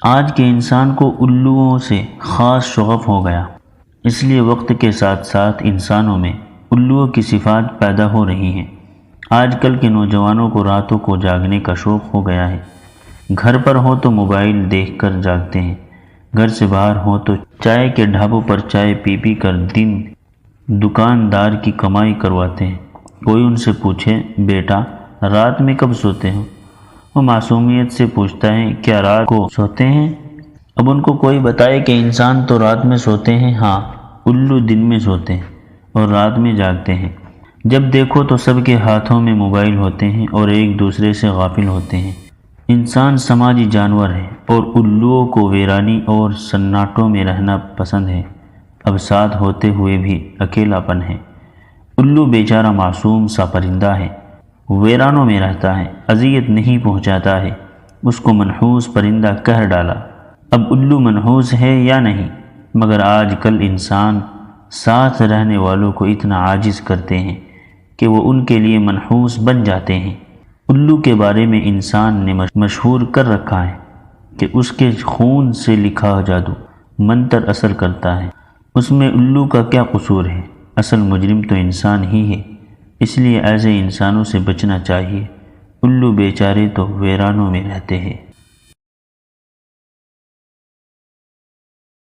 آج کے انسان کو الوؤں سے خاص شغف ہو گیا، اس لیے وقت کے ساتھ ساتھ انسانوں میں الوؤں کی صفات پیدا ہو رہی ہیں۔ آج کل کے نوجوانوں کو راتوں کو جاگنے کا شوق ہو گیا ہے۔ گھر پر ہو تو موبائل دیکھ کر جاگتے ہیں، گھر سے باہر ہو تو چائے کے ڈھابوں پر چائے پی پی کر دن دکاندار کی کمائی کرواتے ہیں۔ کوئی ان سے پوچھے، بیٹا رات میں کب سوتے ہو؟ وہ معصومیت سے پوچھتا ہے، کیا رات کو سوتے ہیں؟ اب ان کو کوئی بتائے کہ انسان تو رات میں سوتے ہیں، ہاں الو دن میں سوتے ہیں اور رات میں جاگتے ہیں۔ جب دیکھو تو سب کے ہاتھوں میں موبائل ہوتے ہیں اور ایک دوسرے سے غافل ہوتے ہیں۔ انسان سماجی جانور ہے اور الوؤں کو ویرانی اور سناٹوں میں رہنا پسند ہے۔ اب ساتھ ہوتے ہوئے بھی اکیلا پن ہے۔ الو بیچارہ معصوم سا پرندہ ہے، ویرانوں میں رہتا ہے، اذیت نہیں پہنچاتا ہے، اس کو منحوس پرندہ کہہ ڈالا۔ اب الو منحوس ہے یا نہیں؟ مگر آج کل انسان ساتھ رہنے والوں کو اتنا عاجز کرتے ہیں کہ وہ ان کے لیے منحوس بن جاتے ہیں۔ الو کے بارے میں انسان نے مشہور کر رکھا ہے کہ اس کے خون سے لکھا جادو منتر اثر کرتا ہے۔ اس میں الو کا کیا قصور ہے؟ اصل مجرم تو انسان ہی ہے، اس لیے ایسے انسانوں سے بچنا چاہیے۔ الو بیچارے تو ویرانوں میں رہتے ہیں۔